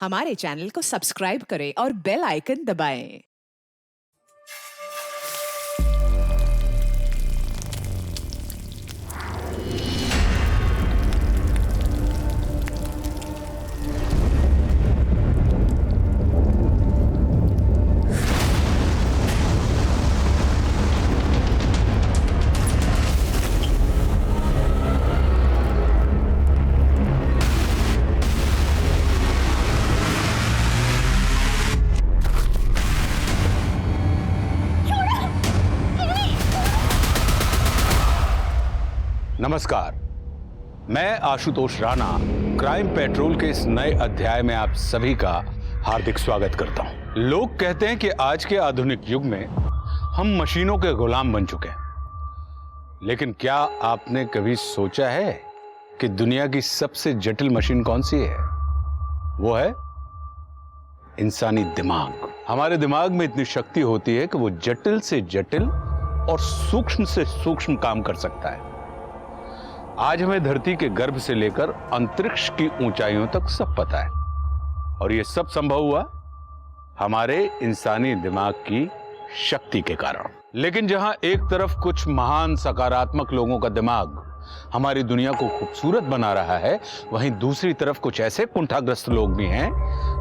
हमारे चैनल को सब्सक्राइब करें और बेल आइकन दबाएं। नमस्कार, मैं आशुतोष राणा क्राइम पेट्रोल के इस नए अध्याय में आप सभी का हार्दिक स्वागत करता हूं। लोग कहते हैं कि आज के आधुनिक युग में हम मशीनों के गुलाम बन चुके हैं, लेकिन क्या आपने कभी सोचा है कि दुनिया की सबसे जटिल मशीन कौन सी है? वो है इंसानी दिमाग। हमारे दिमाग में इतनी शक्ति होती है कि वो जटिल से जटिल और सूक्ष्म से सूक्ष्म काम कर सकता है। आज हमें धरती के गर्भ से लेकर अंतरिक्ष की ऊंचाइयों तक सब पता है, और यह सब संभव हुआ हमारे इंसानी दिमाग की शक्ति के कारण। लेकिन जहां एक तरफ कुछ महान सकारात्मक लोगों का दिमाग हमारी दुनिया को खूबसूरत बना रहा है, वहीं दूसरी तरफ कुछ ऐसे कुंठाग्रस्त लोग भी हैं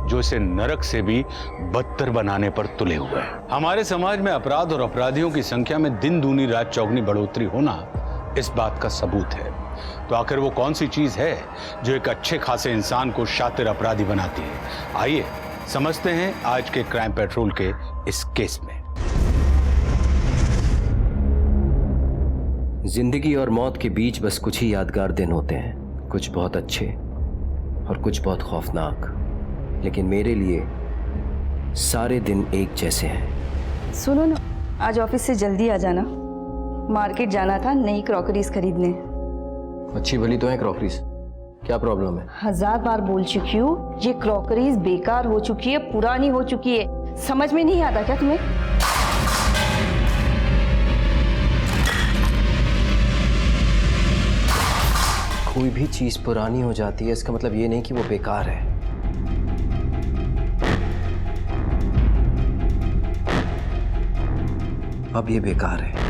जो इसे नरक से भी बदतर बनाने पर तुले हुए हैं। हमारे समाज में अपराध और अपराधियों की संख्या में दिन दूनी रात चौगुनी बढ़ोतरी होना इस बात का सबूत है। तो आखिर वो कौन सी चीज है जो एक अच्छे खासे इंसान को शातिर अपराधी बनाती है? आइए समझते हैं आज के क्राइम पेट्रोल के इस केस में। जिंदगी और मौत के बीच बस कुछ ही यादगार दिन होते हैं, कुछ बहुत अच्छे और कुछ बहुत खौफनाक, लेकिन मेरे लिए सारे दिन एक जैसे हैं। सुनो ना, आज ऑफिस से जल्दी आ जाना, मार्केट जाना था नई क्रॉकरीज खरीदने। अच्छी भली तो है क्रॉकरीज, क्या प्रॉब्लम है? 1000 बार बोल चुकी हूँ, ये क्रॉकरीज बेकार हो चुकी है, पुरानी हो चुकी है। समझ में नहीं आता क्या तुम्हें? कोई भी चीज पुरानी हो जाती है इसका मतलब ये नहीं कि वो बेकार है। अब ये बेकार है।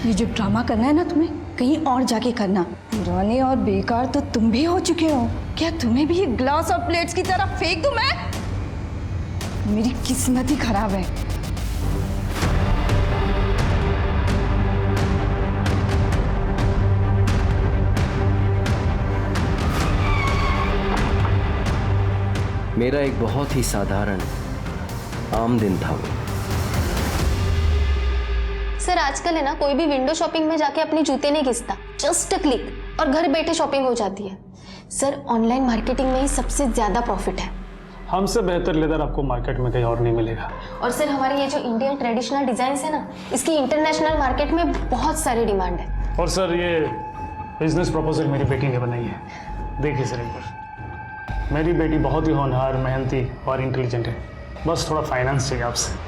ये जो ड्रामा करना है ना तुम्हें, कहीं और जाके करना। पुराने और बेकार तो तुम भी हो चुके हो। क्या तुम्हें भी ये ग्लास और प्लेट्स की तरह फेंक दूं मैं? मेरी किस्मत ही खराब है। मेरा एक बहुत ही साधारण आम दिन था वो। सर आजकल है ना, कोई भी विंडो शॉपिंग में जाके अपने जूते नहीं घिसता, जस्ट क्लिक और घर बैठे शॉपिंग हो जाती है। सर ऑनलाइन मार्केटिंग में ही सबसे ज्यादा प्रॉफिट है। हमसे बेहतर लेदर आपको मार्केट में कहीं और नहीं मिलेगा। और सर हमारे ये जो इंडियन ट्रेडिशनल डिजाइन है ना, इसकी इंटरनेशनल मार्केट में बहुत सारी डिमांड है। और सर ये बिजनेस प्रपोजल मेरी बेटी ने बनाई है, देखिए सर एक बार। मेरी बेटी बहुत ही होनहार, मेहनती और इंटेलिजेंट है, बस थोड़ा फाइनेंस चाहिए आपसे।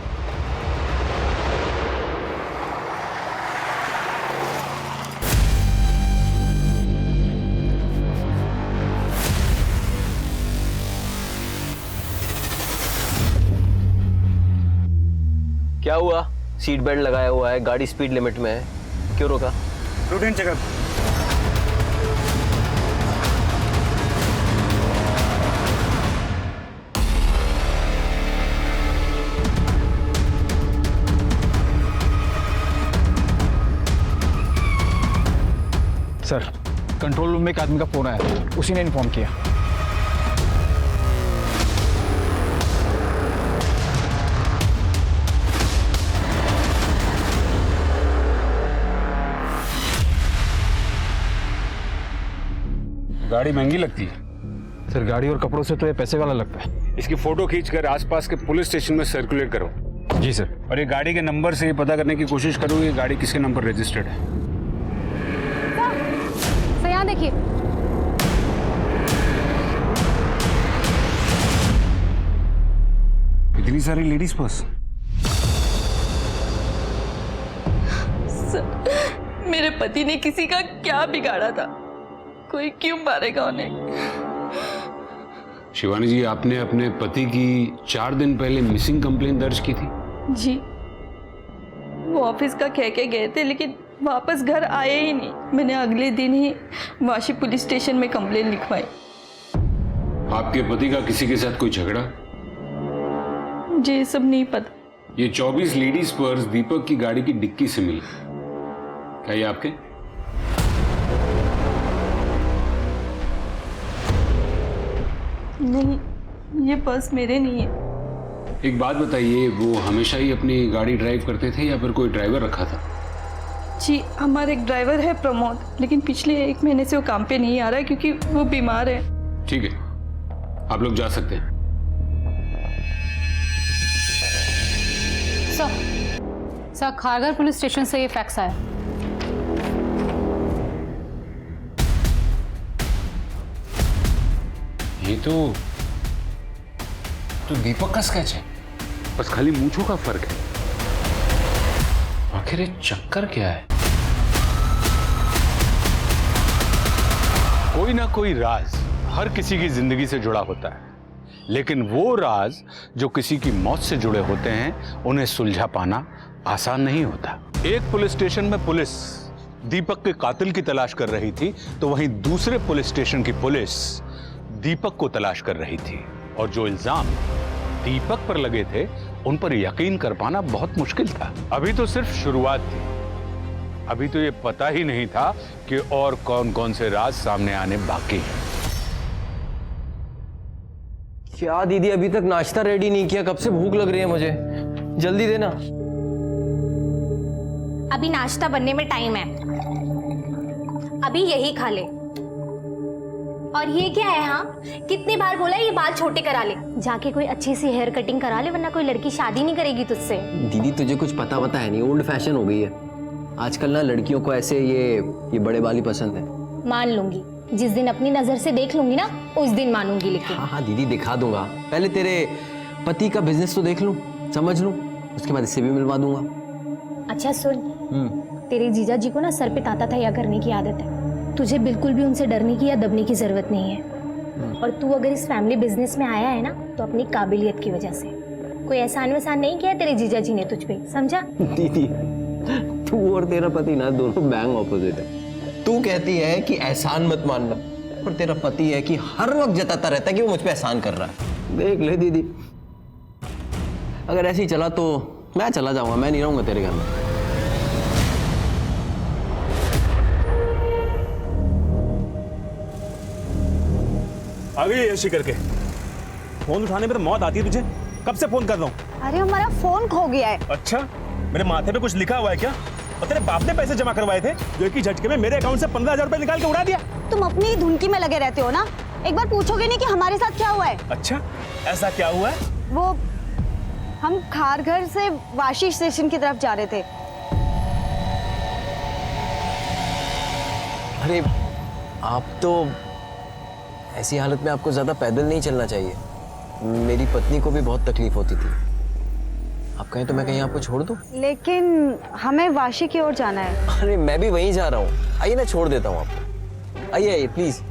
क्या हुआ? सीट बेल्ट लगाया हुआ है, गाड़ी स्पीड लिमिट में है, क्यों रोका? Routine checkup. Sir, control room में एक आदमी का फोन आया, उसी ने इन्फॉर्म किया। गाड़ी महंगी लगती है सर, गाड़ी और कपड़ों से तो ये पैसे वाला लगता है। इसकी फोटो खींचकर आसपास के पुलिस स्टेशन में सर्कुलेट करो। जी सर। और ये गाड़ी के नंबर से ये पता करने की कोशिश करो ये गाड़ी किसके नंबर रजिस्टर्ड है। सर यहाँ देखिए, इतनी सारी लेडीज पर्स। सर, मेरे पति ने किसी का क्या बिगाड़ा था? कोई क्यों मारेगा उन्हें? शिवानी जी, आपने अपने पति की 4 दिन पहले मिसिंग कंप्लेंट दर्ज की थी? जी, वो ऑफिस का कह के गए थे लेकिन वापस घर आए ही नहीं। मैंने अगले दिन ही वाशी पुलिस स्टेशन में कंप्लेंट लिखवाई। आपके पति का किसी के साथ कोई झगड़ा? मुझे ये सब नहीं पता। ये 24 लेडीज पर्स दीपक की गाड़ी की डिक्की से मिली, क्या ये आपके? नहीं, ये पर्स मेरे नहीं है। एक बात बताइए, वो हमेशा ही अपनी गाड़ी ड्राइव करते थे या फिर कोई ड्राइवर रखा था? जी, हमारा एक ड्राइवर है प्रमोद, लेकिन पिछले 1 महीने से वो काम पे नहीं आ रहा है क्योंकि वो बीमार है। ठीक है, आप लोग जा सकते हैं। सर, खारघर पुलिस स्टेशन से ये फैक्स आया। ये तो दीपक का स्केच है, बस खाली मूंछों का फर्क है। आखिर ये चक्कर क्या है? कोई ना कोई राज हर किसी की जिंदगी से जुड़ा होता है, लेकिन वो राज जो किसी की मौत से जुड़े होते हैं उन्हें सुलझा पाना आसान नहीं होता। एक पुलिस स्टेशन में पुलिस दीपक के कातिल की तलाश कर रही थी, तो वहीं दूसरे पुलिस स्टेशन की पुलिस दीपक को तलाश कर रही थी, और जो इल्जाम दीपक पर लगे थे उन पर यकीन कर पाना बहुत मुश्किल था। अभी तो सिर्फ शुरुआत थी, अभी तो ये पता ही नहीं था कि और कौन कौन से राज सामने आने बाकी हैं। क्या दीदी, अभी तक नाश्ता रेडी नहीं किया? कब से भूख लग रही है मुझे, जल्दी देना। अभी नाश्ता बनने में टाइम है, अभी यही खा ले। और ये क्या है? हाँ, कितनी बार बोला ये बाल छोटे करा ले, जाके कोई अच्छी सी हेयर कटिंग करा ले, वरना कोई लड़की शादी नहीं करेगी तुझसे। दीदी तुझे कुछ पता है नहीं, ओल्ड फैशन हो गई है आजकल ना, लड़कियों को ऐसे ये बड़े बाल ही पसंद है। मान लूंगी, जिस दिन अपनी नजर से देख लूंगी ना उस दिन मानूंगी। लेकिन हाँ दीदी, दिखा दूंगा। पहले तेरे पति का बिजनेस तो देख लूं, समझ लूं, उसके बाद इससे भी मिलवा दूंगा। अच्छा सुन, तेरे जीजा जी को ना सर पे ताता तैयार करने की आदत है। तुझे बिल्कुल भी उनसे डरने की या दबने की जरूरत नहीं है। और तू अगर इस फैमिली बिजनेस में आया है ना, तो अपनी काबिलियत की वजह से। कोई एहसान वहसान नहीं किया तेरे जीजा जी ने तुझ पे, समझा? दीदी तू और तेरा पति ना दोनों बैंग ऑपोजिट है। तू कहती है कि एहसान मत मानना, और तेरा पति है कि हर वक्त जताता रहता है कि वो मुझ पे एहसान कर रहा है। देख ले दीदी, अगर ऐसे ही चला तो मैं चला जाऊंगा, मैं नहीं रहूंगा तेरे घर में। आ गई ऐसी करके, फोन उठाने में तो मौत आती है तुझे। कब से फोन कर रहा हूँ? अरे हमारा फोन खो गया है। अच्छा, मेरे माथे पे कुछ लिखा हुआ है क्या? और तेरे बाप ने पैसे जमा करवाए थे जो एक ही झटके में मेरे अकाउंट से 15,000 रुपए निकाल के उड़ा दिया। तुम अपनी ही धुनकी में लगे रहते हो ना, एक बार पूछोगे नहीं कि हमारे साथ क्या हुआ है? अच्छा, ऐसा क्या हुआ है? वो हम खारघर से वाशी स्टेशन की तरफ जा रहे थे। अरे आप तो ऐसी हालत में आपको ज्यादा पैदल नहीं चलना चाहिए, मेरी पत्नी को भी बहुत तकलीफ होती थी। आप कहें तो मैं कहीं आपको छोड़ दूं? लेकिन हमें वाशी की ओर जाना है। अरे मैं भी वहीं जा रहा हूँ, आइए ना, छोड़ देता हूँ आपको। आइए आइए प्लीज।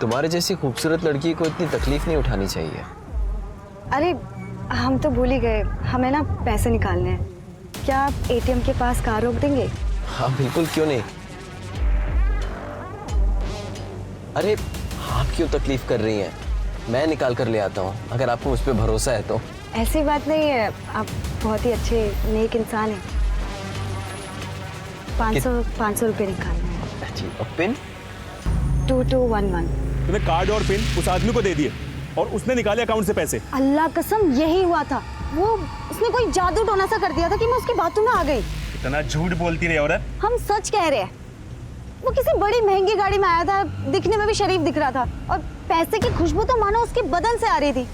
तुम्हारे जैसी खूबसूरत लड़की को इतनी तकलीफ नहीं उठानी चाहिए। अरे हम तो भूल ही गए, हमें ना पैसे निकालने हैं। क्या आप एटीएम के पास कार रोक देंगे? हाँ बिल्कुल, क्यों नहीं। अरे आप क्यों तकलीफ कर रही हैं, मैं निकाल कर ले आता हूँ, अगर आपको मुझ पर भरोसा है तो। ऐसी बात नहीं है, आप बहुत ही अच्छे नेक इंसान हैं। 500 रुपये निकालना है। जी, और पिन? 2211। तूने कार्ड और पिन उस आदमी को दे दिए और उसने निकाले अकाउंट से पैसे। अल्लाह कसम यही हुआ था, वो उसने कोई जादू टोना सा कर दिया था कि मैं उसकी बातों में आ गई। इतना झूठ बोलती रही औरत। हम सच कह रहे हैं, वो किसी बड़ी महंगी गाड़ी में आया था, दिखने में भी शरीफ दिख रहा था, और पैसे की खुशबू तो मानो उसके बदन से आ रही थी।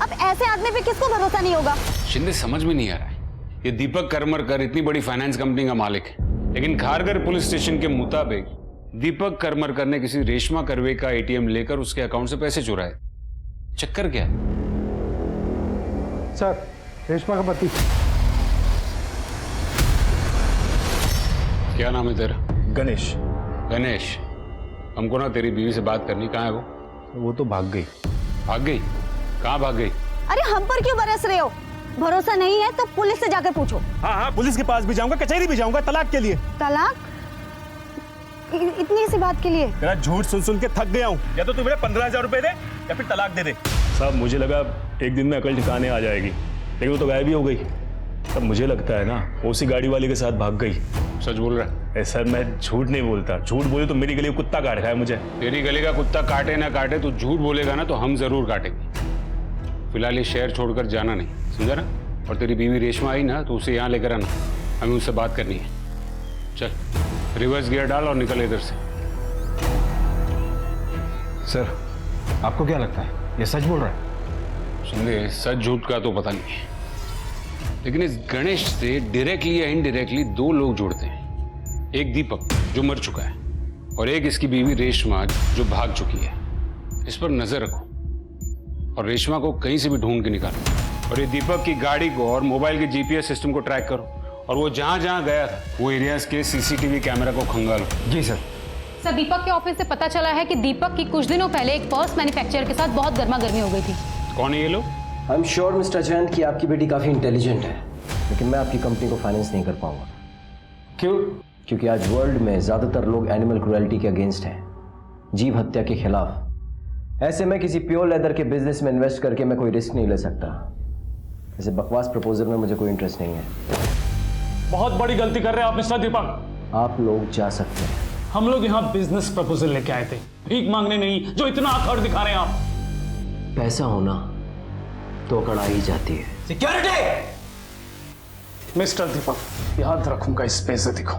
अब ऐसे आदमी पे किसको भरोसा नहीं होगा? शिंदे, समझ में नहीं आ रहा है, ये दीपक करमरकर इतनी बड़ी फाइनेंस कंपनी का मालिक है, लेकिन खारघर पुलिस स्टेशन के मुताबिक दीपक करमरकर ने किसी रेशमा करवे का एटीएम लेकर उसके अकाउंट से पैसे चुराए। चक्कर क्या है? सर रेशमा का पति। क्या नाम है तेरा? गणेश। गणेश, हमको ना तेरी बीवी से बात करनी। कहाँ है वो? वो तो भाग गई। भाग गई? कहाँ भाग गई? अरे हम पर क्यों बरस रहे हो? भरोसा नहीं है तो पुलिस से जाकर पूछो। हाँ हाँ, पुलिस के पास भी जाऊंगा, कचहरी भी जाऊंगा, तलाक के लिए। तलाक? इतनी सी बात के लिए? तेरा झूठ सुन सुन के थक गया हूँ। या तो तू मेरे 15,000 रुपए दे या फिर तलाक दे दे। साहब मुझे लगा एक दिन में अकल ठिकाने आ जाएगी, लेकिन वो तो गायब ही हो गई। तब मुझे लगता है ना वो उसी गाड़ी वाले के साथ भाग गई। सच बोल रहा है? सर मैं झूठ नहीं बोलता, झूठ बोले तो मेरी गली में कुत्ता काट खाए मुझे। तेरी गली का कुत्ता काटे ना काटे, तू झूठ बोलेगा ना तो हम जरूर काटेंगे। फिलहाल ये शहर छोड़कर जाना नहीं, समझा ना? और तेरी बीवी रेशमा आई ना तो उसे यहाँ लेकर आना, हमें उससे बात करनी है। चल रिवर्स गियर डाल और निकल इधर से। सर आपको क्या लगता है ये सच बोल रहा है? सुनिए, सच झूठ का तो पता नहीं है, लेकिन इस गणेश से डायरेक्टली या इनडायरेक्टली दो लोग जुड़ते हैं। एक दीपक जो मर चुका है और एक इसकी बीवी रेशमा जो भाग चुकी है। इस पर नजर रखो और रेशमा को कहीं से भी ढूंढ के निकालो। और ये दीपक की गाड़ी को और मोबाइल के जीपीएस सिस्टम को ट्रैक करो और वो जहां जहां गया था वो एरियाज के सीसीटीवी कैमरा को खंगालो। जी सर। सर दीपक के ऑफिस से पता चला है कि दीपक की कुछ दिनों पहले एक पर्स मैन्युफैक्चरर के साथ बहुत गर्मा गर्मी हो गई थी। कौन है ये लोग? I am sure mister Jayant कि आपकी बेटी काफ़ी इंटेलिजेंट है, लेकिन मैं आपकी कंपनी को फाइनेंस नहीं कर पाऊंगा। क्यों? क्योंकि आज वर्ल्ड में ज़्यादातर लोग एनिमल क्रुएल्टी के अगेंस्ट हैं, जीव हत्या के खिलाफ। ऐसे में किसी प्योर लेदर के बिजनेस में इन्वेस्ट करके मैं कोई रिस्क नहीं ले सकता। ऐसे बकवास प्रपोजल में मुझे कोई इंटरेस्ट नहीं है। बहुत बड़ी गलती कर रहे हैं आप मिस्टर दीपक। आप लोग जा सकते हैं। हम लोग यहाँ बिजनेस प्रपोजल लेके आए थे, भीख मांगने नहीं, जो इतना आखड़ दिखा रहे हैं आप। पैसा होना तो अकड़ा ही जाती है। सिक्योरिटी! मिस्टर दीपक याद रखूंगा इस बेइज्जती को।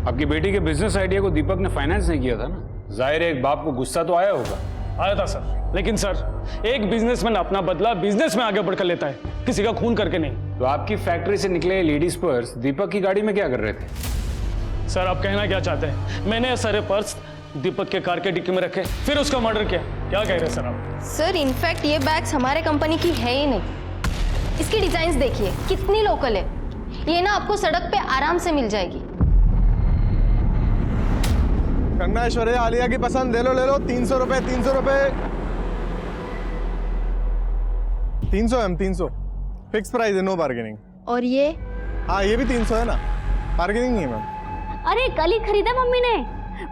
आपकी बेटी के बिजनेस आइडिया को दीपक ने फाइनेंस नहीं किया था ना? जाहिर है एक बाप को गुस्सा तो आया होगा। आया था सर, लेकिन सर एक बिजनेसमैन अपना बदला बिजनेस में आगे बढ़कर लेता है, किसी का खून करके नहीं। तो आपकी फैक्ट्री से निकले लेडीज पर्स दीपक की गाड़ी में क्या कर रहे थे? सर आप कहना क्या चाहते हैं? मैंने सारे पर्स दीपक के कार के डिक्की में रखे, फिर उसका मर्डर किया। क्या कह रहे हैं सर आप? सर इनफैक्ट ये बैग्स हमारे कंपनी की है ही नहीं। इसकी डिजाइन्स देखिए कितनी लोकल है। ये ना आपको सड़क पे आराम से मिल जाएगी। कंगना ऐश्वर्या आलिया की पसंद, ले लो 300 रुपए 300 रुपए 300 मैम 300 फिक्स प्राइस है, नो बार्गेनिंग। और ये? हाँ ये भी 300 है ना, बार्गेनिंग नहीं है मैम। अरे कल ही खरीदा मम्मी ने,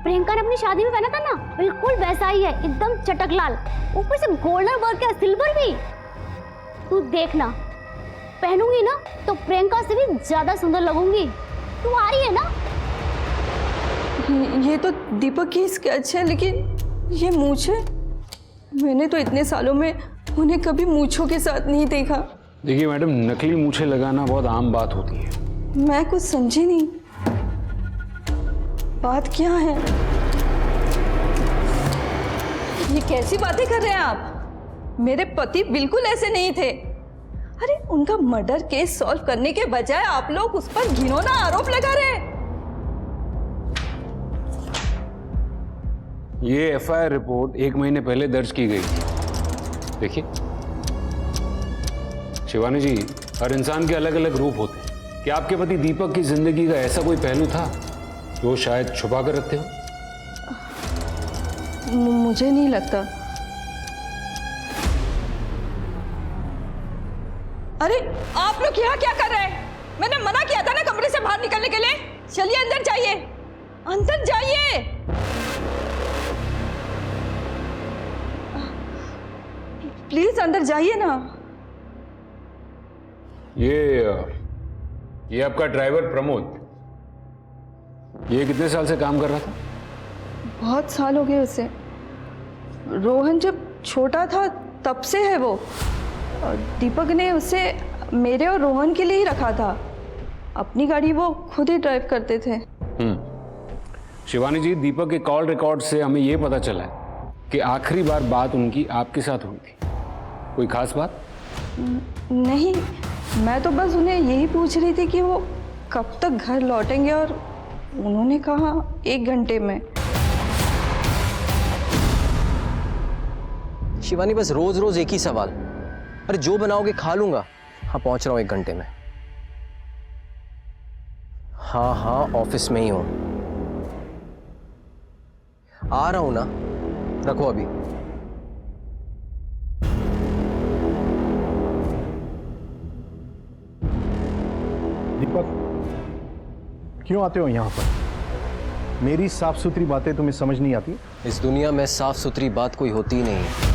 प्रियंका ने अपनी शादी में पहना था ना, बिल्कुल वैसा ही है, एकदम चटक लाल, ऊपर से गोल्डन वर्क है, सिल्वर भी। तू देखना, पहनूंगी ना तो प्रियंका से भी ज्यादा सुंदर लगूंगी। तू आ रही है ना? ये तो दीपक की स्केच है, लेकिन ये मूंछ है। मैंने तो इतने सालों में उन्हें कभी मूंछों के साथ नहीं देखा। देखिए मैडम, नकली मूछें लगाना बहुत आम बात होती है। मैं कुछ समझी नहीं, बात क्या है? ये कैसी बातें कर रहे हैं आप? मेरे पति बिल्कुल ऐसे नहीं थे। अरे उनका मर्डर केस सॉल्व करने के बजाय आप लोग उस पर घिनौना आरोप लगा रहे हैं। ये एफआईआर रिपोर्ट 1 महीने पहले दर्ज की गई थी। देखिए शिवानी जी, हर इंसान के अलग अलग रूप होते हैं। क्या आपके पति दीपक की जिंदगी का ऐसा कोई पहलू था जो शायद छुपा कर रखते हो? मुझे नहीं लगता। अरे आप लोग यहाँ क्या कर रहे हैं? मैंने मना किया था ना कमरे से बाहर निकलने के लिए। चलिए अंदर जाइए, अंदर जाइए। प्लीज अंदर जाइए ना। ये आपका ड्राइवर प्रमोद, ये कितने साल से काम कर रहा था? बहुत साल हो गए उसे। रोहन जब छोटा था तब से है वो। दीपक ने उसे मेरे और रोहन के लिए ही रखा था। अपनी गाड़ी वो खुद ही ड्राइव करते थे। शिवानी जी, दीपक के कॉल रिकॉर्ड से हमें ये पता चला है कि आखिरी बार बात उनकी आपके साथ हुई थी। कोई खास बात? नहीं, मैं तो बस उन्हें यही पूछ रही थी कि वो कब तक घर लौटेंगे, और उन्होंने कहा 1 घंटे में। शिवानी बस रोज रोज एक ही सवाल। अरे जो बनाओगे खा लूंगा, हाँ पहुंच रहा हूँ 1 घंटे में। हाँ हाँ ऑफिस में ही हूँ, आ रहा हूँ ना, रखो अभी। दीपक क्यों आते हो यहाँ पर? मेरी साफ सुथरी बातें तुम्हें समझ नहीं आती? इस दुनिया में साफ सुथरी बात कोई होती ही नहीं है।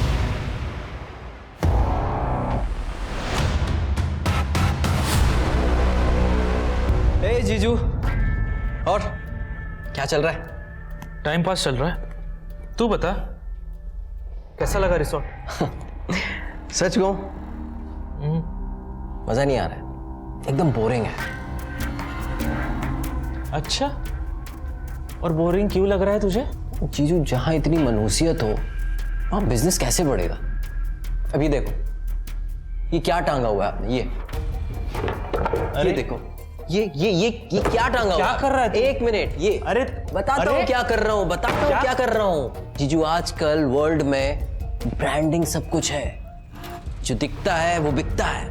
ए जीजू, और क्या चल रहा है? टाइम पास चल रहा है। तू बता, कैसा लगा रिसोर्ट? सच कहूं, मजा नहीं आ रहा है, एकदम बोरिंग है। अच्छा, और बोरिंग क्यों लग रहा है तुझे? जीजू, जहां इतनी मनुसियत हो वहां बिजनेस कैसे बढ़ेगा? अभी देखो, ये क्या टांगा हुआ है आपने? ये देखो, ये क्या टांगा हुआ? क्या कर रहा है तू? 1 मिनट, ये अरे बताता हूँ क्या कर रहा हूँ, बताता हूँ क्या कर रहा हूँ। जीजू, आजकल वर्ल्ड में ब्रांडिंग सब कुछ है, जो दिखता है वो बिकता है।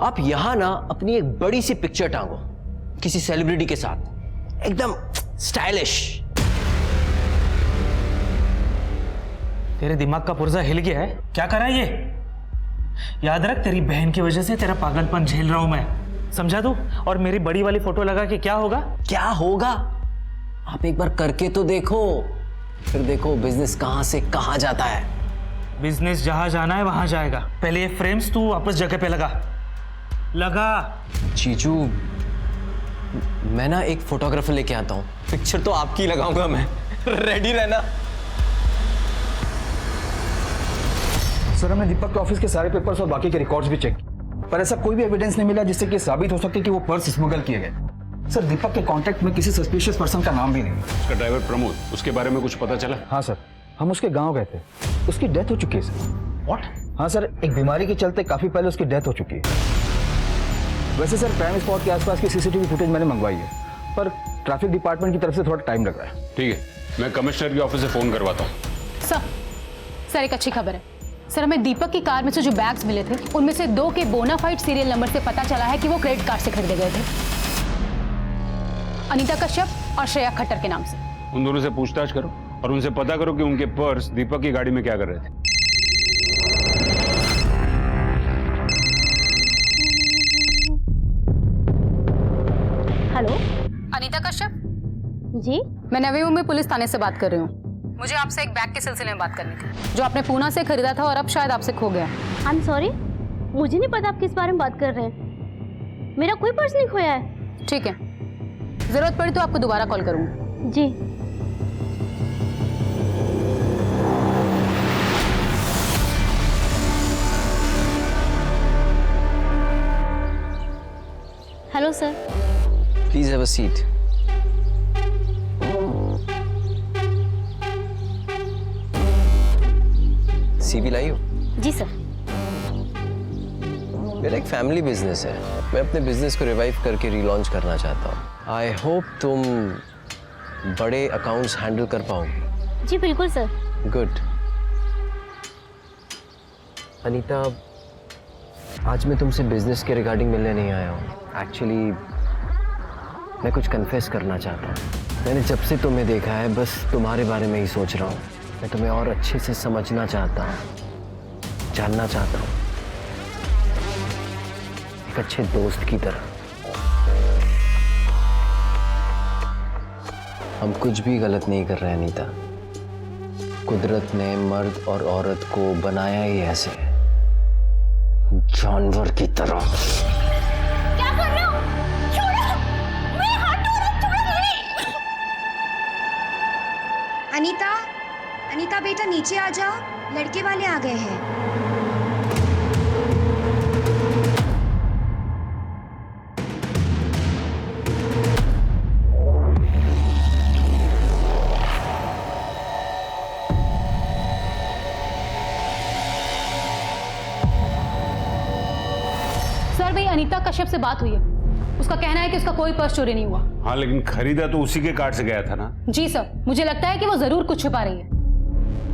आप यहां ना अपनी एक बड़ी सी पिक्चर टांगो किसी सेलिब्रिटी के साथ, एकदम स्टाइलिश। तेरे दिमाग का पुर्जा हिल गया है? क्या कर रहा है ये? याद रख, तेरी बहन की वजह से तेरा पागलपन झेल रहा हूं मैं, समझा तू? और मेरी बड़ी वाली फोटो लगा के क्या होगा? क्या होगा? आप एक बार करके तो देखो, फिर देखो बिजनेस कहां से कहां जाता है। बिजनेस जहां जाना है वहां जाएगा। पहले ये फ्रेम्स तू वापस जगह पे लगा। जीजू, मैं ना एक फोटोग्राफर लेके आता हूँ, पिक्चर तो आपकी लगाऊंगा मैं। रेडी रहना। सर, हमने दीपक के ऑफिस के सारे पेपर्स और बाकी के रिकॉर्ड्स भी चेक किए, पर ऐसा कोई भी एविडेंस नहीं मिला जिससे कि साबित हो सके कि वो पर्स स्मगल किए गए। सर, दीपक के कांटेक्ट में किसी सस्पिशियस पर्सन का नाम भी नहीं। उसका ड्राइवर प्रमोद, उसके बारे में कुछ पता चला? हाँ सर, हम उसके गांव गए थे, उसकी डेथ हो चुकी है सर। व्हाट? हाँ सर, एक बीमारी के चलते काफी पहले उसकी डेथ हो चुकी है। वैसे सर, क्राइम स्पॉट के आसपास की सीसीटीवी फुटेज मैंने मंगवाई है, पर ट्रैफिक डिपार्टमेंट की तरफ से थोड़ा टाइम लग रहा है। ठीक है, मैं कमिश्नर के ऑफिस से फोन करवाता हूँ। सर एक अच्छी खबर है। सर, हमें दीपक की कार में से जो बैग्स मिले थे उनमें से 2 के बोनाफाइड सीरियल नंबर से पता चला है कि वो क्रेडिट कार्ड से खरीदे गए थे, अनीता कश्यप और श्रेया खट्टर के नाम से। उन दोनों से पूछताछ करो और उनसे पता करो कि उनके पर्स दीपक की गाड़ी में क्या कर रहे थे। हेलो, अनीता कश्यप जी? मैं नवी मुंबई पुलिस थाने से बात कर रही हूँ। मुझे आपसे एक बैग के सिलसिले में बात करनी थी, जो आपने पूना से खरीदा था और अब शायद आपसे खो गया। आई एम सॉरी, मुझे नहीं पता आप किस बारे में बात कर रहे हैं। मेरा कोई पर्स नहीं खोया है। ठीक है, जरूरत पड़ी तो आपको दोबारा कॉल करूंगी। जी। Hello sir. Please have a seat. CV लाई हो? जी सर। मेरा एक फैमिली बिजनेस है, मैं अपने बिजनेस को रिवाइव करके रीलॉन्च करना चाहता हूँ। आई होप तुम बड़े अकाउंट्स हैंडल कर पाओगे। जी बिल्कुल सर। गुड। अनीता, आज मैं तुमसे बिजनेस के रिगार्डिंग मिलने नहीं आया हूँ। एक्चुअली मैं कुछ कन्फेस करना चाहता हूँ। मैंने जब से तुम्हें देखा है बस तुम्हारे बारे में ही सोच रहा हूँ। मैं तुम्हें और अच्छे से समझना चाहता हूँ, जानना चाहता हूँ, एक अच्छे दोस्त की तरह। हम कुछ भी गलत नहीं कर रहे हैं अनीता। कुदरत ने मर्द और औरत को बनाया ही ऐसे, जानवर की तरह। क्या कर रहे हो? छोड़ो, मेरे हाथ छोड़ो मेरे। अनीता, अनीता बेटा नीचे आ जाओ, लड़के वाले आ गए हैं। सर, भाई अनीता कश्यप से बात हुई है, उसका कहना है कि उसका कोई पर्स चोरी नहीं हुआ। हाँ, लेकिन खरीदा तो उसी के कार्ड से गया था ना। जी सर, मुझे लगता है कि वो जरूर कुछ छुपा रही है।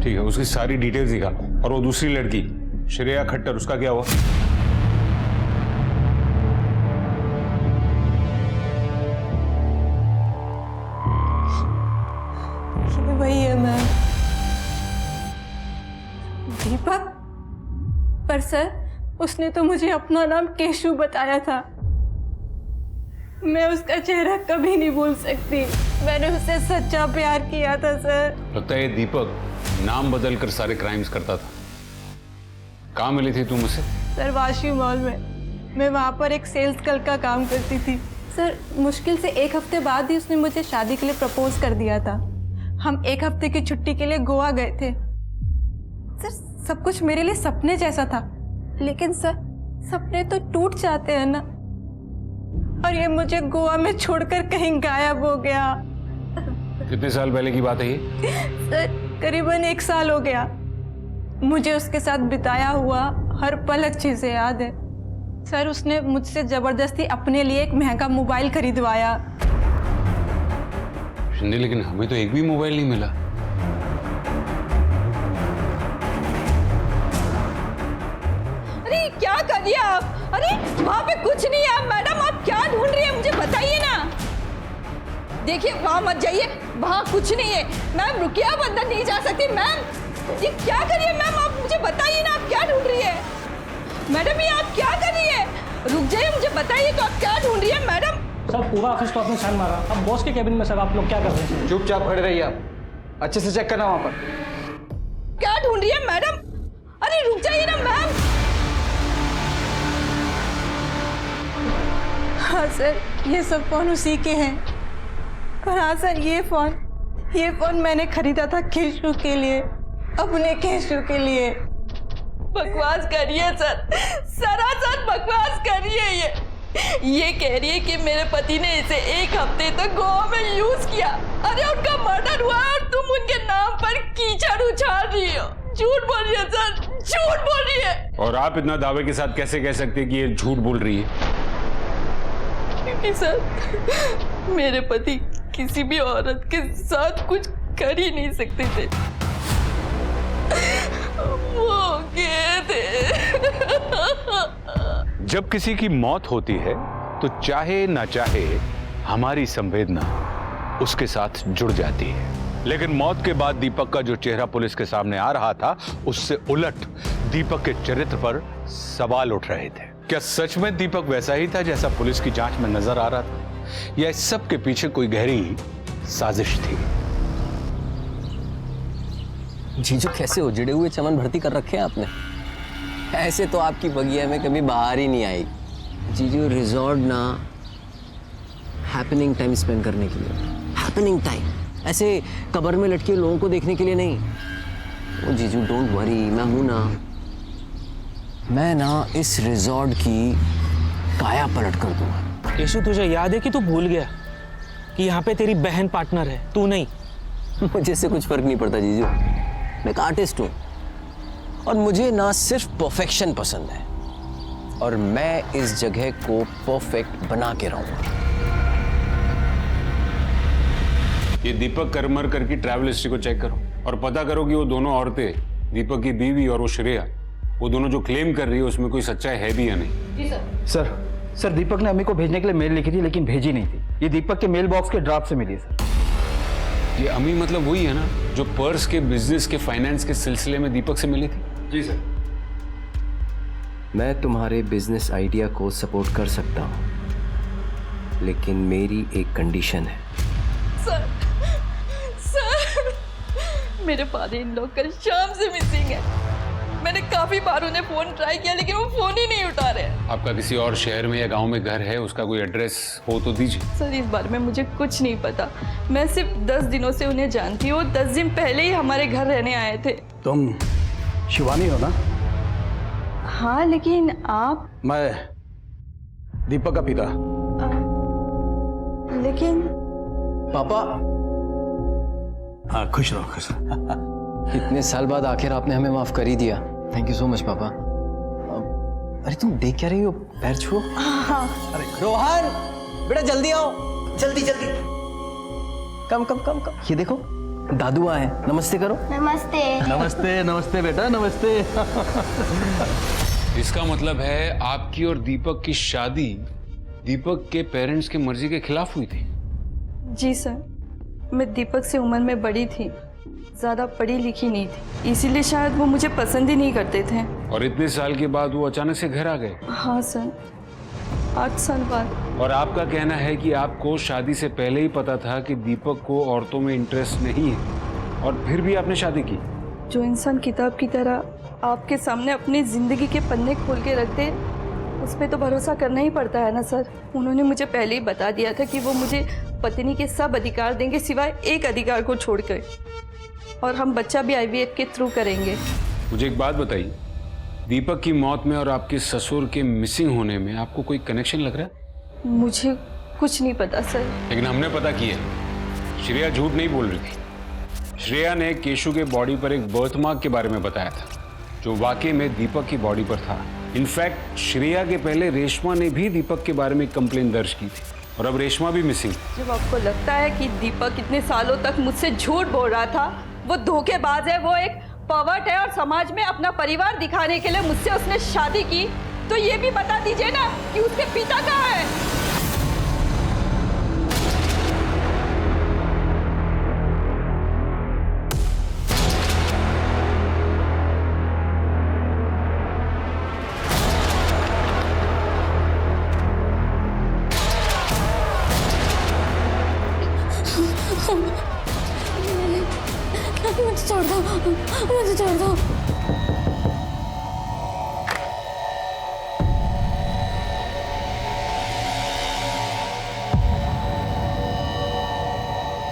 ठीक है, उसकी सारी डिटेल्स निकालो। और वो दूसरी लड़की श्रेया खट्टर, उसका क्या हुआ? सर उसने तो मुझे अपना नाम केशु बताया था। मैं उसका चेहरा कभी नहीं भूल सकती। मैंने उससे सच्चा प्यार किया था सर। लगता है ये दीपक नाम बदल कर सारे क्राइम्स करता था। कहाँ मिली थी तुम उसे? सर वाशी मॉल में। मैं वहाँ पर एक सेल्स गर्ल का काम करती थी। सर मुश्किल से 1 हफ्ते बाद ही उसने मुझे शादी के लिए प्रपोज कर दिया था। हम 1 हफ्ते की छुट्टी के लिए गोवा गए थे। सर सब कुछ मेरे लिए सपने जैसा था, लेकिन सर सपने तो टूट जाते हैं ना। और ये मुझे गोवा में छोड़कर कहीं गायब हो गया। कितने साल पहले की बात है ये? सर करीबन 1 साल हो गया। मुझे उसके साथ बिताया हुआ हर पल अच्छे से याद है। सर उसने मुझसे जबरदस्ती अपने लिए एक महंगा मोबाइल खरीदवाया। शिंदे लेकिन हमें तो एक भी मोबाइल नहीं मिला। अरे क्या कर दिया आप? अरे वहाँ पे कुछ नहीं है मैडम, आप क्या ढूंढ रही है मुझे बताइए ना। देखिए वहाँ मत जाइए, वहाँ कुछ नहीं है। मैम रुकिए, आप अंदर नहीं जा सकती। मैम ये क्या कर रही है मैम, आप मुझे बताइए ना, आप क्या ढूंढ रही है? मैडम ये आप क्या कर रही है? रुक जाइए, मुझे बताइए तो आप क्या ढूंढ रही है मैडम? सर पूरा ऑफिस को आपने छान मारा। अब बॉस के केबिन में सर आप लोग क्या कर रहे हैं? चुपचाप खड़े रहिए आप, अच्छे से चेक करना वहां पर। क्या ढूंढ रही है मैडम? अरे रुक जाइए ना मैम। हाँ सर ये सब फोन उसी के हैं। और हाँ सर ये फोन मैंने खरीदा था केशु के लिए, अपने केशु के लिए। बकवास करिए सर, सरासर बकवास करिए। ये कह रही है कि मेरे पति ने इसे 1 हफ्ते तक गोवा में यूज किया। अरे उनका मर्डर हुआ और तुम उनके नाम पर कीचड़ उछाल रही हो। झूठ बोल रही है सर, झूठ बोल रही है। और आप इतना दावे के साथ कैसे कह सकते हैं कि ये झूठ बोल रही है? क्योंकि सर मेरे पति किसी भी औरत के साथ कुछ कर ही नहीं सकते थे। वो गए थे। जब किसी की मौत होती है तो चाहे ना चाहे हमारी संवेदना उसके साथ जुड़ जाती है। लेकिन मौत के बाद दीपक का जो चेहरा पुलिस के सामने आ रहा था, उससे उलट दीपक के चरित्र पर सवाल उठ रहे थे। क्या सच में दीपक वैसा ही था जैसा पुलिस की जांच में नजर आ रहा था, या इस सब के पीछे कोई गहरी साजिश थी? जीजू कैसे उजड़े हुए चमन भर्ती कर रखे हैं आपने? ऐसे तो आपकी बगिया में कभी बाहर ही नहीं आई। जीजू रिजॉर्ट ना हैपनिंग टाइम स्पेंड करने के लिए, हैपनिंग टाइम, ऐसे कब्र में लटके लोगों को देखने के लिए नहीं। ओ जीजू डोंट वरी, मैं हूं ना। मैं ना इस रिजॉर्ट की काया पलट कर दूंगा। केशु तुझे याद है कि तू भूल गया कि यहाँ पे तेरी बहन पार्टनर है, तू नहीं। मुझे इससे कुछ फर्क नहीं पड़ता जीजू, मैं एक आर्टिस्ट हूँ और मुझे ना सिर्फ परफेक्शन पसंद है, और मैं इस जगह को परफेक्ट बना के रहूंगा। ये दीपक करमरकर की ट्रैवल हिस्ट्री को चेक करो और पता करो कि वो दोनों औरतें, दीपक की बीवी और वो श्रेया, वो दोनों जो क्लेम कर रही है उसमें कोई सच्चाई है भी या नहीं? जी सर। सर दीपक ने अम्मी को भेजने के लिए मेल लिखी थी लेकिन भेजी नहीं थी। ये दीपक के मेल बॉक्स के ड्राफ्ट से मिली है सर। ये अम्मी मतलब वही है ना जो पर्स के बिजनेस के फाइनेंस के सिलसिले में दीपक से मिली थी? जी सर। मैं तुम्हारे बिजनेस आइडिया को सपोर्ट कर सकता हूं, लेकिन मेरी एक कंडीशन है। सर मेरे फादर इन लॉ कल शाम से मिसिंग है। मैंने काफी बार उन्हें फोन ट्राई किया लेकिन वो फोन ही नहीं उठा रहे। आपका किसी और शहर में या गांव में घर है, उसका कोई एड्रेस हो तो दीजिए। सर इस बारे में मुझे कुछ नहीं पता। मैं सिर्फ 10 दिनों से उन्हें जानती हूँ। 10 दिन पहले ही हमारे घर रहने आए थे। तुम शिवानी हो ना? हाँ लेकिन आप? मैं दीपक का पिता। लेकिन पापा। हाँ खुश रहो, खुश रहो। इतने साल बाद आखिर आपने हमें माफ कर ही दिया। थैंक यू सो मच पापा। अरे तुम देख क्या रही हो, पैर छुओ। अरे रोहन बेटा जल्दी आओ, जल्दी जल्दी। कम कम कम कम। ये देखो दादू आए, नमस्ते करो। नमस्ते। नमस्ते नमस्ते बेटा, नमस्ते। इसका मतलब है आपकी और दीपक की शादी दीपक के पेरेंट्स की मर्जी के खिलाफ हुई थी? जी सर, मैं दीपक से उम्र में बड़ी थी ज़्यादा पढ़ी लिखी नहीं थी, इसीलिए शायद वो मुझे पसंद ही नहीं करते थे। और इतने साल के बाद वो अचानक से घर आ गए? हाँ सर, 8 साल बाद। और आपका कहना है कि आपको शादी से पहले ही पता था कि दीपक को औरतों में इंटरेस्ट नहीं है, और फिर भी आपने शादी की? जो इंसान किताब की तरह आपके सामने अपनी ज़िंदगी के पन्ने खोल के रख दे, उस पर तो भरोसा करना ही पड़ता है ना सर। उन्होंने मुझे पहले ही बता दिया था कि वो मुझे पत्नी के सब अधिकार देंगे सिवाय एक अधिकार को छोड़कर, और हम बच्चा भी IVF के थ्रू करेंगे। मुझे एक बात बताइए, दीपक की मौत में और आपके ससुर के मिसिंग होने में आपको कोई कनेक्शन लग रहा है? मुझे कुछ नहीं पता सर। लेकिन हमने पता किया, श्रेया झूठ नहीं बोल रही थी। श्रेया ने केशु के बॉडी पर एक बर्थ मार्क के बारे में बताया था, जो वाकई में दीपक की बॉडी पर था। इनफैक्ट श्रेया के पहले रेशमा ने भी दीपक के बारे में कंप्लेन दर्ज की थी, और अब रेशमा भी मिसिंग। जब आपको लगता है कि दीपक इतने सालों तक मुझसे झूठ बोल रहा था, वो धोखेबाज है, वो एक पर्वर्ट है, और समाज में अपना परिवार दिखाने के लिए मुझसे उसने शादी की, तो ये भी बता दीजिए ना कि उसके पिता कहाँ है। मुझे छोड़ दो, मुझे छोड़ दो।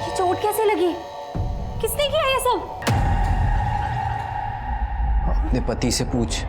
ये चोट कैसे लगी? किसने किया ये सब? अपने पति से पूछ।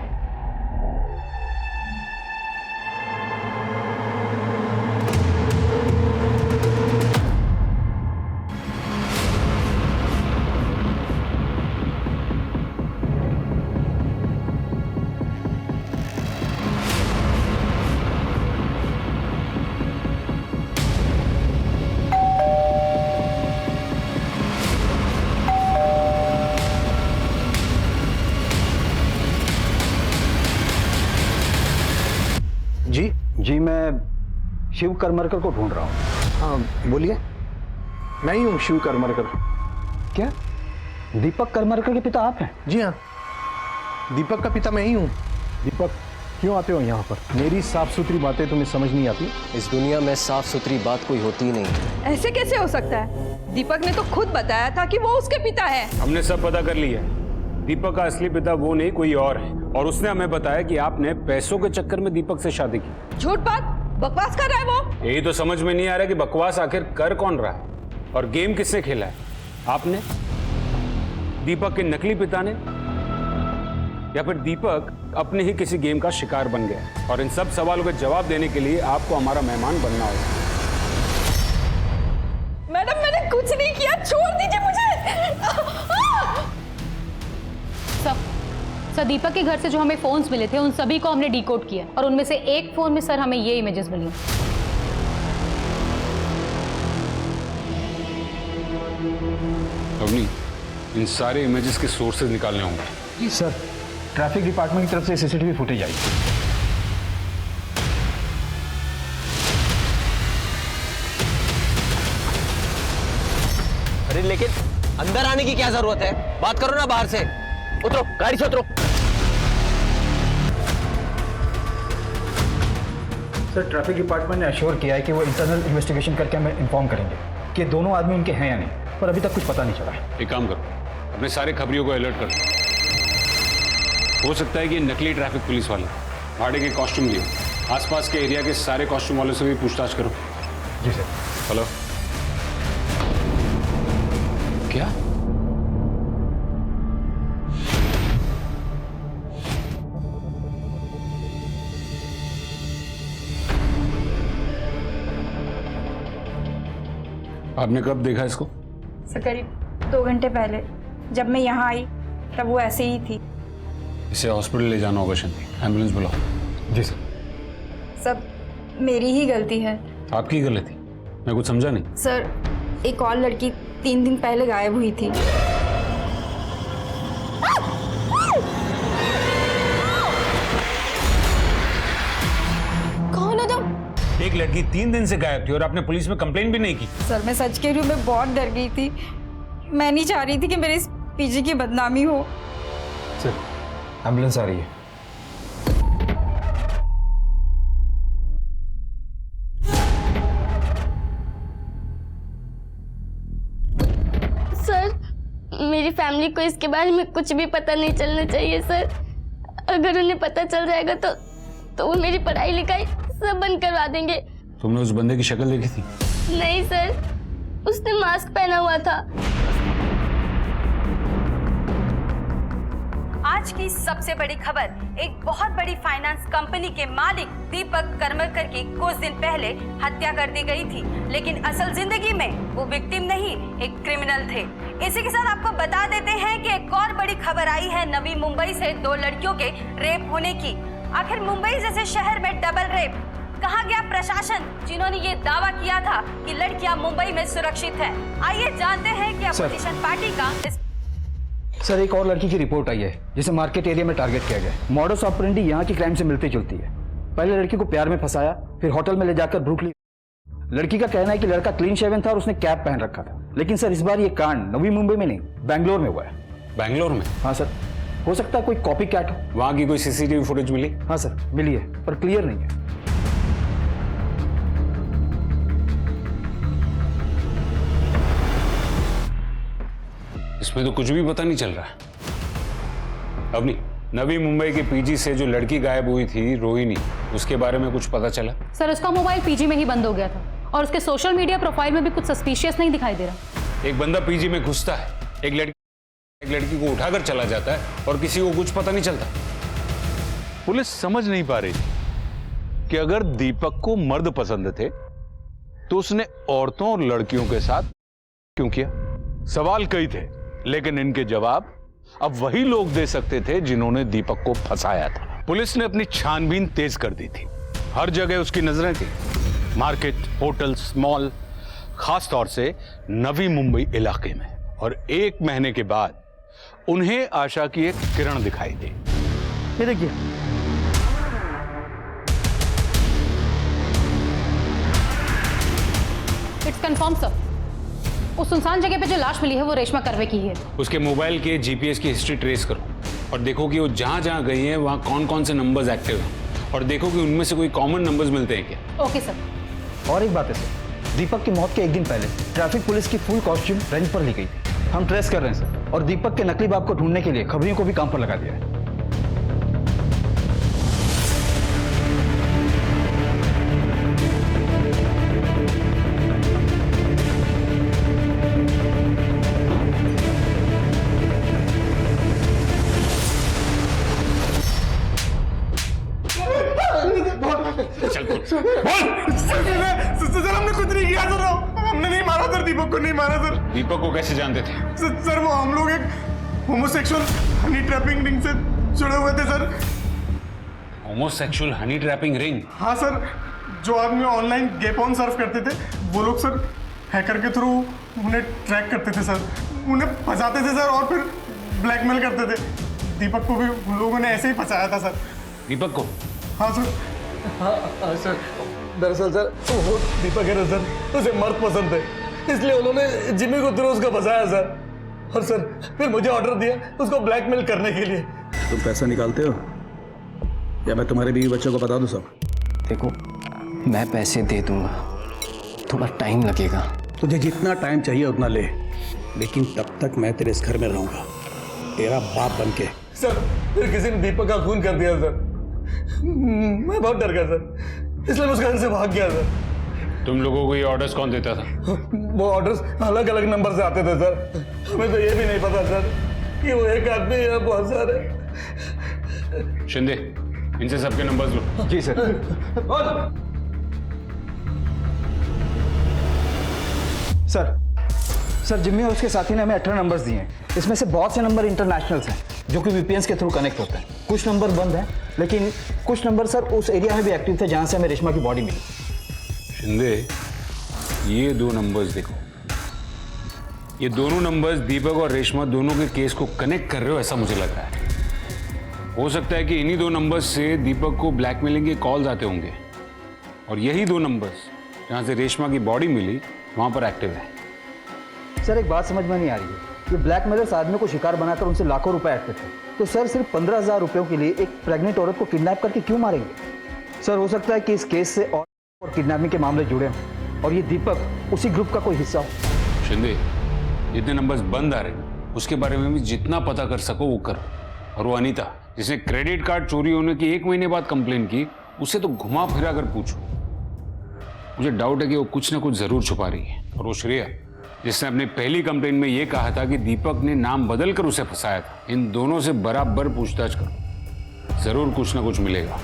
जी मैं शिव करमरकर को ढूंढ रहा हूँ। हाँ बोलिए, मैं ही हूँ शिव करमरकर। क्या दीपक करमरकर के पिता आप हैं? जी हाँ, दीपक का पिता मैं ही हूँ। दीपक क्यों आते हो यहाँ पर? मेरी साफ सुथरी बातें तुम्हें समझ नहीं आती? इस दुनिया में साफ सुथरी बात कोई होती ही नहीं। ऐसे कैसे हो सकता है? दीपक ने तो खुद बताया था कि वो उसके पिता है। हमने सब पता कर लिया, दीपक का असली पिता वो नहीं कोई और है, और उसने हमें बताया कि आपने पैसों के चक्कर में दीपक से शादी की। झूठ बात, बकवास कर रहा है वो। यही तो समझ में नहीं आ रहा कि बकवास आखिर कर कौन रहा है, और गेम किसने खेला है? आपने, दीपक के नकली पिता ने, या फिर दीपक अपने ही किसी गेम का शिकार बन गया? और इन सब सवालों के जवाब देने के लिए आपको हमारा मेहमान बनना होगा। मैडम मैंने कुछ नहीं किया, छोड़ दीजिए मुझे। सर, दीपक के घर से जो हमें फोन्स मिले थे उन सभी को हमने डिकोड किया, और उनमें से एक फोन में सर हमें ये इमेजेस मिली। अवनी, इन सारे इमेजेस के सोर्सेज निकालने होंगे। जी सर, ट्रैफिक डिपार्टमेंट की तरफ से CCTV फुटेज आई। अरे लेकिन अंदर आने की क्या जरूरत है? बात करो ना बाहर से। उतरो, गाड़ी से उतरो। सर, ट्रैफिक डिपार्टमेंट ने अश्योर किया है कि वो इंटरनल इन्वेस्टिगेशन करके हमें इन्फॉर्म करेंगे कि दोनों आदमी उनके हैं या नहीं, पर अभी तक कुछ पता नहीं चला है। एक काम करो, अपने सारे खबरियों को अलर्ट कर दो। हो सकता है कि नकली ट्रैफिक पुलिस वाले भाड़े के कॉस्ट्यूम लिए, आसपास के एरिया के सारे कॉस्ट्यूम वालों से भी पूछताछ करो। जी सर। हेलो, क्या? आपने कब देखा इसको? सर करीब 2 घंटे पहले, जब मैं यहाँ आई तब वो ऐसे ही थी। इसे हॉस्पिटल ले जाना होगा शांति, एम्बुलेंस बुलाओ। जी सर। सब मेरी ही गलती है। आपकी गलती? मैं कुछ समझा नहीं। सर, एक और लड़की 3 दिन पहले गायब हुई थी। कौन हो तुम? एक लड़की 3 दिन से गायब थी और आपने पुलिस में कंप्लेन भी नहीं की। सर मैं सच कह रही हूँ, मैं बहुत डर गई थी मैं नहीं चाह रही थी कि मेरे इस पीजी की बदनामी हो। सर एम्बुलेंस आ रही है। सर मेरी फैमिली को इसके बारे में कुछ भी पता नहीं चलना चाहिए सर। अगर उन्हें पता चल जाएगा तो वो मेरी पढ़ाई लिखाई सब बंद करवा देंगे। तुमने उस बंदे की शक्ल देखी थी? नहीं सर, उसने मास्क पहना हुआ था। आज की सबसे बड़ी खबर, एक बहुत बड़ी फाइनेंस कंपनी के मालिक दीपक करमरकर की कुछ दिन पहले हत्या कर दी गई थी, लेकिन असल जिंदगी में वो विक्टिम नहीं, एक क्रिमिनल थे। इसी के साथ आपको बता देते हैं कि एक और बड़ी खबर आई है नवी मुंबई से 2 लड़कियों के रेप होने की। आखिर मुंबई जैसे शहर में डबल रेप, कहाँ गया प्रशासन जिन्होंने ये दावा किया था कि लड़कियां मुंबई में सुरक्षित हैं? आइए जानते हैं कि अपोजिशन पार्टी का इस सर एक और लड़की की रिपोर्ट आई है जिसे मार्केट एरिया में टारगेट किया गया। मॉडस ऑपरेंडी यहाँ की क्राइम से मिलती जुलती है। पहले लड़की को प्यार में फंसाया, फिर होटल में ले जाकर भूख ली। लड़की का कहना है कि लड़का क्लीन शेवन था और उसने कैप पहन रखा था। लेकिन सर इस बार ये कांड नवी मुंबई में नहीं, बैंगलोर में हुआ है। बैंगलोर में? हाँ सर, हो सकता है कोई कॉपी कैट हो। वहां की कोई सीसीटीवी फुटेज मिली? हाँ सर मिली है, पर क्लियर नहीं है। इसमें तो कुछ भी पता नहीं चल रहा है। अवनी, नवी मुंबई के पीजी से जो लड़की गायब हुई थी रोहिणी, उसके बारे में कुछ पता चला? सर उसका मोबाइल पीजी में ही बंद हो गया था और उसके सोशल मीडिया प्रोफाइल में भी कुछ सस्पिशियस नहीं दिखाई दे रहा। एक बंदा पीजी में घुसता है, एक लड़की को उठाकर चला जाता है और किसी को कुछ पता नहीं चलता। पुलिस समझ नहीं पा रही कि अगर दीपक को मर्द पसंद थे तो उसने औरतों और लड़कियों के साथ क्यों किया? सवाल कई थे, लेकिन इनके जवाब अब वही लोग दे सकते थे जिन्होंने दीपक को फंसाया था। पुलिस ने अपनी छानबीन तेज कर दी थी। हर जगह उसकी नजरें थी, मार्केट, होटल्स, मॉल, खास तौर से नवी मुंबई इलाके में। और 1 महीने के बाद उन्हें आशा की एक किरण दिखाई दी। ये देखिए, इट्स कंफर्म सर, उस सुनसान जगह पे जो लाश मिली है वो रेशमा कर्वे की है। उसके मोबाइल के जीपीएस की हिस्ट्री ट्रेस करो और देखो कि वो जहां जहां गई है वहां कौन कौन से नंबर्स एक्टिव हैं और देखो कि उनमें से कोई कॉमन नंबर्स मिलते हैं क्या। Okay sir. और एक बात है सर, दीपक की मौत के 1 दिन पहले ट्रैफिक पुलिस की फुल कॉस्ट्यूम रेंट पर ली गई थी। हम ट्रेस कर रहे हैं सर, और दीपक के नकली बाप को ढूंढने के लिए खबरियों को भी काम पर लगा दिया है। सर हमने कुछ नहीं किया सर, हमने नहीं मारा सर, दीपक को नहीं मारा सर। दीपक को कैसे जानते थे? सर वो हम लोग एक होमोसेक्सुअल हनी ट्रैपिंग रिंग से जुड़े हुए थे sir. Homosexual Honey trapping ring? हाँ सर, जो आदमी ऑनलाइन गे पॉर्न सर्फ करते थे वो लोग सर हैकर के थ्रू उन्हें ट्रैक करते थे सर, उन्हें फंसाते थे सर और फिर ब्लैकमेल करते थे। दीपक को भी उन लोगों ने ऐसे ही फंसाया था सर। दीपक को? हाँ सर। हाँ सर, दरअसल सर वो दीपक है ना सर, उसे मर्द पसंद है, इसलिए उन्होंने जिम्मी को थ्रू उसको फंसाया सर। और सर फिर मुझे ऑर्डर दिया उसको ब्लैकमेल करने के लिए। तुम पैसा निकालते हो या मैं तुम्हारे बीवी बच्चों को बता दूं सब? देखो, मैं पैसे दे दूंगा, थोड़ा टाइम लगेगा। तुझे जितना टाइम चाहिए उतना ले, लेकिन तब तक मैं तेरे इस घर में रहूंगा, तेरा बाप बन के। सर फिर किसी ने दीपक का खून कर दिया सर, मैं बहुत डर गया सर, इसलिए मैं उस घर से भाग गया सर। तुम लोगों को ये ऑर्डर्स कौन देता था? वो ऑर्डर्स अलग अलग नंबर से आते थे सर, हमें तो ये भी नहीं पता सर कि वो एक आदमी या बहुत सारे। शिंदे, इनसे सबके नंबर्स लो। जी सर। सर जिम्मी और उसके साथी ने हमें 18 नंबर्स दिए हैं। इसमें से बहुत से नंबर इंटरनेशनल्स हैं जो कि वीपीएन के थ्रू कनेक्ट होते हैं। कुछ नंबर बंद हैं, लेकिन कुछ नंबर सर उस एरिया में भी एक्टिव थे जहां से हमें रेशमा की बॉडी मिली। शिंदे, ये 2 नंबर्स देखो, ये दोनों नंबर्स दीपक और रेशमा दोनों के केस को कनेक्ट कर रहे हो ऐसा मुझे लग रहा है। हो सकता है कि इन्हीं 2 नंबर्स से दीपक को ब्लैकमेलिंग के कॉल्स आते होंगे और यही 2 नंबर्स जहां से रेशमा की बॉडी मिली वहां पर एक्टिव है। सर एक बात समझ में नहीं आ रही है, ये ब्लैकमेलर्स आदमी को शिकार बनाकर उनसे लाखों रुपए ऐंठते थे, तो सर सिर्फ 15,000 रुपयों के लिए एक प्रेग्नेंट औरत को किडनैप करके क्यों मारेंगे? सर हो सकता है कि इस केस से और किडनैपिंग के मामले जुड़े हों और ये दीपक उसी ग्रुप का कोई हिस्सा हो। शिंदे, जितने नंबर्स बंद आ रहे उसके बारे में भी जितना पता कर सको वो करो। और वो अनीता जिसने क्रेडिट कार्ड चोरी होने की 1 महीने बाद कंप्लेन की, उससे तो घुमा फिरा कर पूछो। मुझे डाउट है कि वो कुछ ना कुछ जरूर छुपा रही है। और वो श्रेया जिसने अपनी पहली कंप्लेन में ये कहा था कि दीपक ने नाम बदल कर उसे फंसाया था, इन दोनों से बराबर पूछताछ करो, जरूर कुछ ना कुछ मिलेगा।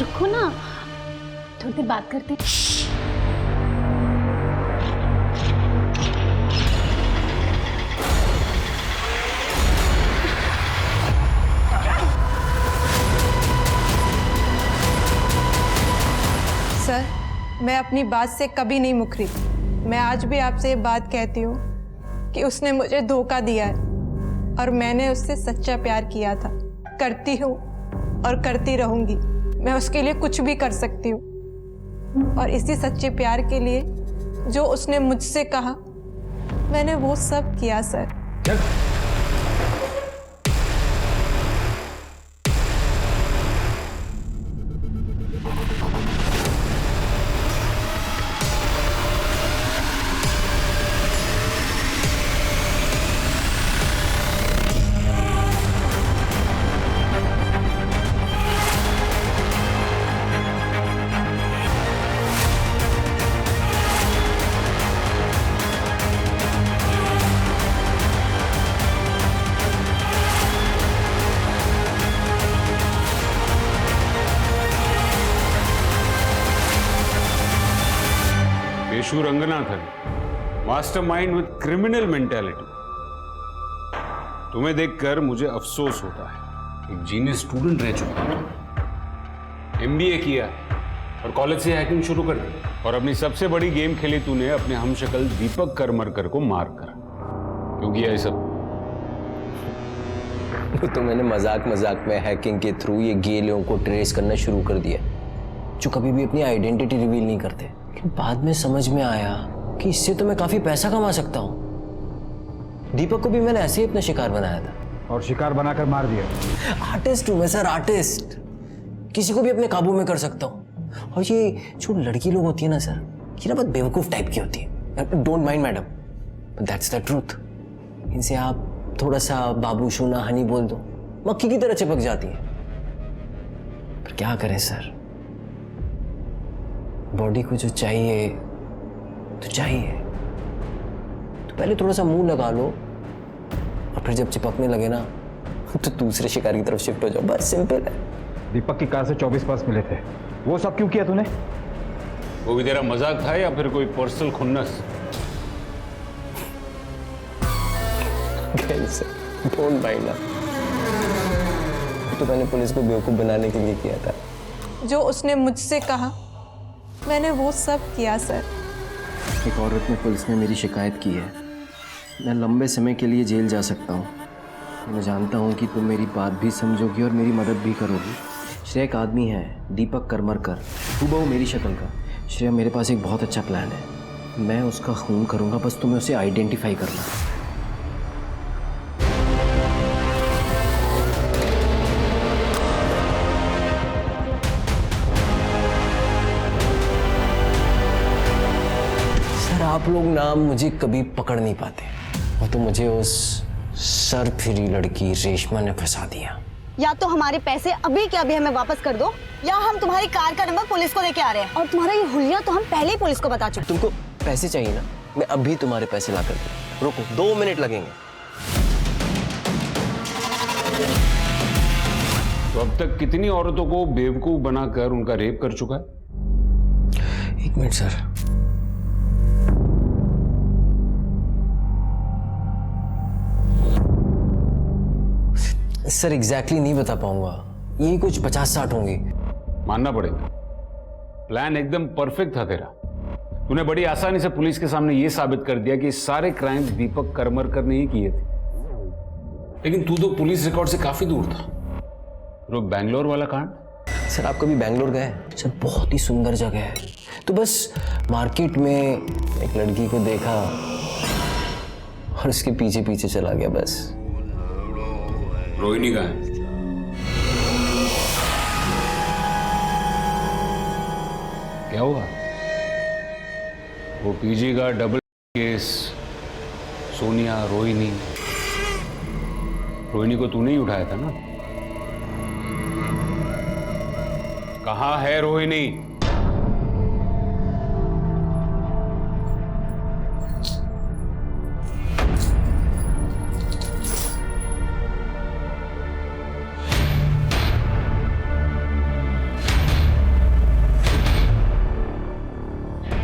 रुको ना, थोड़ी देर बात करते हैं। सर, मैं अपनी बात से कभी नहीं मुकरी। मैं आज भी आपसे ये बात कहती हूँ कि उसने मुझे धोखा दिया है और मैंने उससे सच्चा प्यार किया था। करती हूँ और करती रहूँगी। मैं उसके लिए कुछ भी कर सकती हूँ और इसी सच्चे प्यार के लिए जो उसने मुझसे कहा, मैंने वो सब किया sir. Peshu Ranganathan, mastermind with criminal mentality. तुम्हें देखकर मुझे अफसोस होता है। एक जीनियस स्टूडेंट रह चुका है, MBA किया और कॉलेज से हैकिंग शुरू कर दी, और अपनी सबसे बड़ी गेम खेली तूने अपने हमशक्ल दीपक करमरकर को मारकर। क्यों किया ये सब? तो मैंने मजाक मजाक में हैकिंग के थ्रू ये गे लोगों को ट्रेस करना शुरू कर दिया जो कभी भी अपनी आइडेंटिटी रिवील नहीं करते। लेकिन बाद में समझ में आया कि इससे तो मैं काफी पैसा कमा सकता हूँ। दीपक को भी मैंने ऐसे ही अपना शिकार बनाया था और शिकार बनाकर मार दिया। आर्टिस्ट हूँ मैं सर, आर्टिस्ट। किसी को भी अपने काबू में कर सकता हूँ। और ये जो लड़की लोग होती है ना सर, ये ना बहुत बेवकूफ टाइप की होती है। Don't mind madam, but that's the truth. इनसे आप थोड़ा सा बाबू शूना हनी बोल दो, मक्खी की तरह चिपक जाती है। पर क्या करें सर, बॉडी को जो चाहिए तो चाहिए। तो पहले थोड़ा सा मुंह लगा लो और फिर जब चिपकने लगे ना तो दूसरे शिकार की तरफ शिफ्ट हो जाओ। बस सिंपल है। दीपक की कार से 24 पर्स मिले थे, वो सब क्यों किया तूने? वो भी तेरा मजाक था या फिर कोई पर्सनल खुन्नस? डोंट माइंड ना, तो मैंने पुलिस को बेवकूफ बनाने के लिए किया था। जो उसने मुझसे कहा, मैंने वो सब किया सर। एक औरत ने पुलिस में मेरी शिकायत की है। मैं लंबे समय के लिए जेल जा सकता हूँ। मैं जानता हूँ कि तुम मेरी बात भी समझोगी और मेरी मदद भी करोगी। श्रेया एक आदमी है, दीपक करमरकर, हूबहू मेरी शक्ल का। श्रेया, मेरे पास एक बहुत अच्छा प्लान है। मैं उसका खून करूँगा, बस तुम्हें उसे आइडेंटिफाई करना। आप लोग ना मुझे कभी पकड़ नहीं पाते। वो तो मुझे उस सरफिरी लड़की रेशमा ने फंसा दिया। या तो हमारे पैसे अभी के अभी हमें वापस कर दो, या हम तुम्हारी कार का नंबर पुलिस को देके आ रहे हैं। और तुम्हारा ये हुलिया तो हम पहले ही पुलिस को बता चुके। तुमको पैसे चाहिए ना, मैं अभी तुम्हारे पैसे ला कर दूं। रुको, 2 मिनट लगेंगे। तो अब तक कितनी औरतों को बेवकूफ बनाकर उनका रेप कर चुका है? 1 मिनट सर। सर एग्जैक्टली नहीं बता पाऊंगा, यही कुछ 50-60 होंगी। मानना पड़ेगा, प्लान एकदम परफेक्ट था तेरा। तूने बड़ी आसानी से पुलिस के सामने यह साबित कर दिया कि सारे क्राइम दीपक करमरकर ने ही किए थे। लेकिन तू तो पुलिस रिकॉर्ड से काफी दूर था। रुक, बैंगलोर वाला कांड? सर आप कभी बैंगलोर गए? सर बहुत ही सुंदर जगह है। तो बस मार्केट में एक लड़की को देखा और उसके पीछे पीछे चला गया बस। रोहिणी कहाँ है? क्या हुआ? वो पीजी का डबल केस, सोनिया, रोहिणी को तूने ही उठाया था ना? कहाँ है रोहिणी?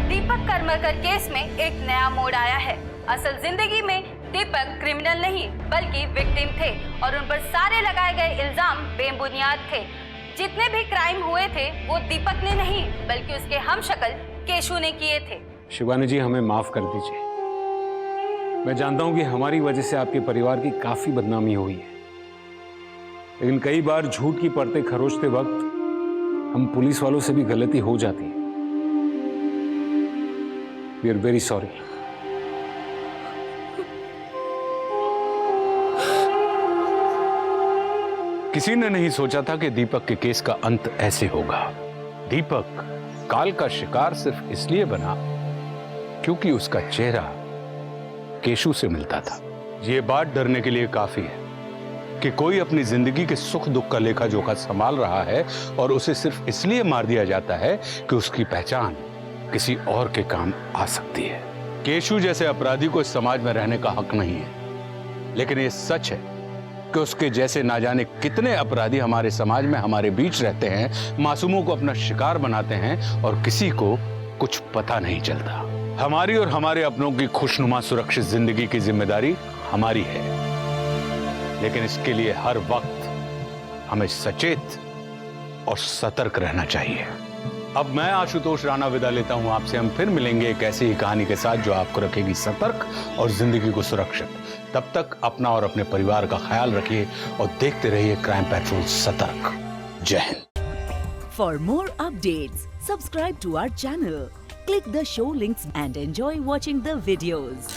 दीपक करमरकर केस में एक नया मोड़ आया है। असल जिंदगी में दीपक क्रिमिनल नहीं बल्कि विक्टिम थे और उन पर सारे लगाए गए इल्जाम बेबुनियाद थे। जितने भी क्राइम हुए थे वो दीपक ने नहीं बल्कि उसके हमशक्ल केशु ने किए थे। शिवानी जी, हमें माफ कर दीजिए। मैं जानता हूं कि हमारी वजह से आपके परिवार की काफी बदनामी हुई है, लेकिन कई बार झूठ की परतें खरोचते वक्त हम पुलिस वालों से भी गलती हो जाती है। We are very sorry. किसी ने नहीं सोचा था कि दीपक के केस का अंत ऐसे होगा। दीपक काल का शिकार सिर्फ इसलिए बना क्योंकि उसका चेहरा केशु से मिलता था। यह बात डरने के लिए काफी है कि कोई अपनी जिंदगी के सुख दुख का लेखा जोखा संभाल रहा है और उसे सिर्फ इसलिए मार दिया जाता है कि उसकी पहचान किसी और के काम आ सकती है। केशु जैसे अपराधी को इस समाज में रहने का हक नहीं है, लेकिन यह सच है कि उसके जैसे ना जाने कितने अपराधी हमारे समाज में हमारे बीच रहते हैं, मासूमों को अपना शिकार बनाते हैं और किसी को कुछ पता नहीं चलता। हमारी और हमारे अपनों की खुशनुमा सुरक्षित जिंदगी की जिम्मेदारी हमारी है, लेकिन इसके लिए हर वक्त हमें सचेत और सतर्क रहना चाहिए। अब मैं आशुतोष राणा विदा लेता हूं आपसे। हम फिर मिलेंगे एक ऐसी ही कहानी के साथ जो आपको रखेगी सतर्क और जिंदगी को सुरक्षित। तब तक अपना और अपने परिवार का ख्याल रखिए और देखते रहिए क्राइम पेट्रोल सतर्क। जय हिंद। For more updates, subscribe to our channel, click the show links and enjoy watching the videos.